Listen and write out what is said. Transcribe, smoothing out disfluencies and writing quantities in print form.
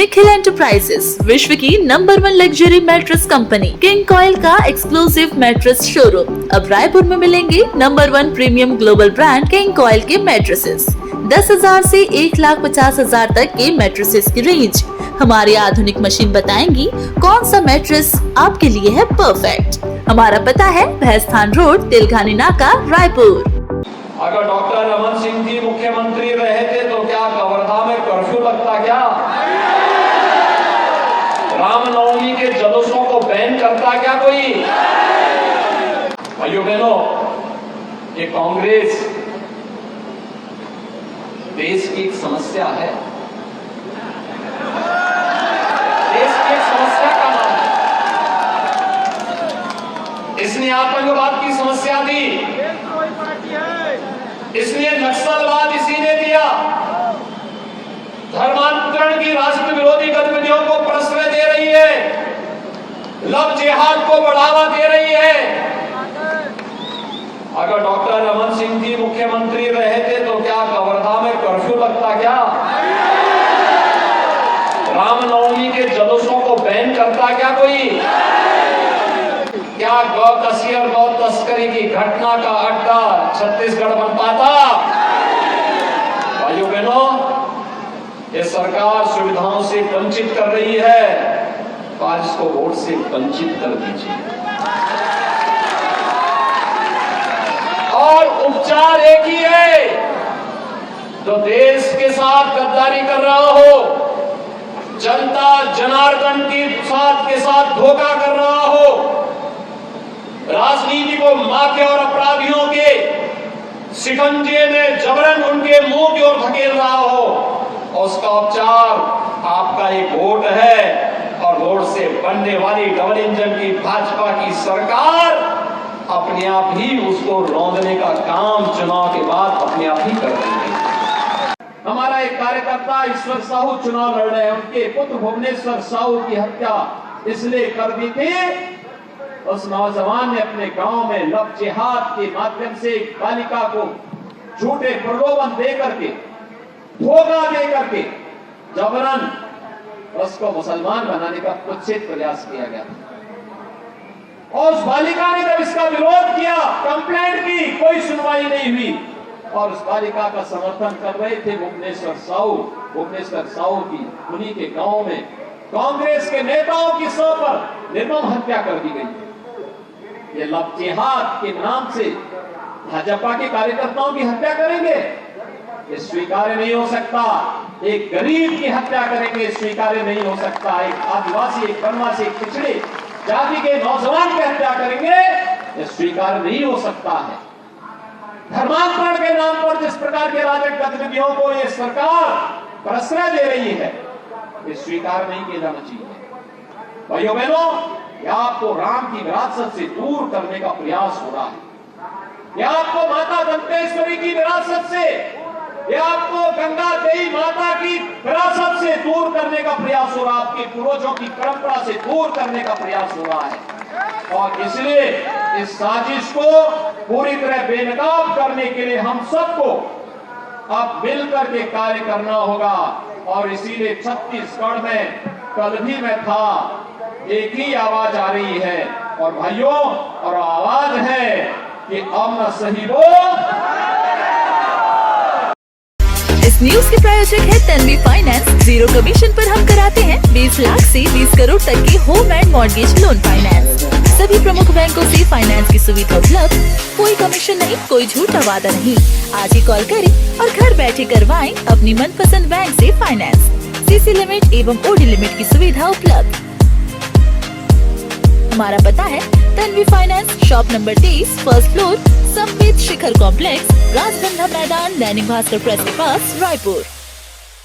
Nikhil enterprises, विश्व की number 1 luxury mattress company king coil का एक्सक्लूसिव मैट्रेस शोरूम। अब रायपुर में मिलेंगे number 1 premium global brand king coil के मैट्रेसेस। 10,000 से 1,50,000 तक के मैट्रेसेस की रेंज। हमारी आधुनिक मशीन बताएंगी कौन सा मैट्रेस आपके लिए है परफेक्ट। हमारा पता है भैंसथान रोड, तिलघानी नाका, रायपुर। अगर डॉक्टर रमन सिंह जी मुख्यमंत्री रहे थे तो क्या कवर्धा में कर्फ्यू लगता? क्या रामनवमी के जुलूसों को बैन करता क्या कोई? भाइयों बहनों, ये कांग्रेस देश की एक समस्या है। देश की एक समस्या का नाम है। इसने आतंकवाद की समस्या दी, इसलिए नक्सलवाद इसी ने दिया, धर्मांतरण की राष्ट्र विरोधी गतिविधियों को प्रश्रय दे रही है, लव जिहाद को बढ़ावा दे रही है। अगर डॉक्टर रमन सिंह जी मुख्यमंत्री रहे थे तो क्या कवर्धा में कर्फ्यू लगता? क्या रामनवमी के जुलूसों को बैन करता क्या कोई? क्या गौ तस्करी और गौ तस्करी की घटना का अड्डा छत्तीसगढ़ बन पाता? भाइयों बहनों, ये सरकार सुविधाओं से वंचित कर रही है, तो आज इसको वोट से वंचित कर दीजिए। और उपचार एक ही है, जो देश के साथ गद्दारी कर रहा हो, जनता जनार्दन के साथ धोखा कर रहा हो, राजनीति को माफिया और अपराधियों के शिकंजे में जबरन उनके मुंह की ओर धकेल रहा हो, उसका उपचार आपका एक वोट है। और वोट से बनने वाली डबल इंजन की भाजपा की सरकार अपने आप ही उसको रौंदने का काम चुनाव के बाद अपने आप ही कर रही है। हमारा एक कार्यकर्ता ईश्वर साहू चुनाव लड़ रहे हैं, उनके पुत्र भुवनेश्वर साहू की हत्या इसलिए कर दी थी, उस नौजवान ने अपने गांव में लव जिहाद के माध्यम से एक बालिका को झूठे प्रलोभन दे करके, धोखा दे करके जबरन उसको मुसलमान बनाने का कुत्सित प्रयास किया गया। और उस बालिका ने जब इसका विरोध किया, कंप्लेंट की, कोई सुनवाई नहीं हुई। और उस बालिका का समर्थन कर रहे थे भुवनेश्वर साहू की उन्हीं के गांव में कांग्रेस के नेताओं की सौ पर निर्मम हत्या कर दी गई। ये लव जिहाद के नाम से भाजपा के कार्यकर्ताओं की हत्या करेंगे, ये स्वीकार्य नहीं हो सकता। एक गरीब की हत्या करेंगे, स्वीकार्य नहीं हो सकता। एक आदिवासी, एक वनवासी, एक पिछड़े जाति के नौजवान की हत्या करेंगे, ये स्वीकार्य नहीं हो सकता है। धर्मांतरण के नाम पर जिस प्रकार के राजनीतिक गतिविधियों को ये सरकार प्रश्रय दे रही है, ये स्वीकार नहीं किया जाना चाहिए। भाइयों बहनों, यह आपको राम की विरासत से दूर करने का प्रयास हो रहा है। यह आपको माता दंतेश्वरी की विरासत से, यह आपको गंगा देवी माता की विरासत से दूर करने का प्रयास हो रहा है, आपके पूर्वजों की परंपरा से दूर करने का प्रयास हो रहा है। और इसलिए इस साजिश को पूरी तरह बेनकाब करने के लिए हम सबको अब मिलकर के कार्य करना होगा। और इसीलिए छत्तीसगढ़ में कल भी मैं था, एक ही आवाज आ रही है, और भाइयों, और आवाज है कि अब न सही बोल। इस न्यूज के प्रायोजक है तन्वी फाइनेंस। 0 कमीशन पर हम कराते हैं 20 लाख से 20 करोड़ तक की home and mortgage loan finance. सभी प्रमुख बैंकों से फाइनेंस की सुविधा उपलब्ध, कोई कमीशन नहीं, कोई झूठा वादा नहीं। आज ही कॉल करें और घर बैठे करवाएं अपनी मनपसंद बैंक से फाइनेंस। सीसी लिमिट एवं ओडी लिमिट की सुविधा उपलब्ध। हमारा पता है Tanvi finance, shop number 23, first floor, Sampat Shikhar complex, Rajgandha Maidan, Dainik Bhaskar press के पास, रायपुर।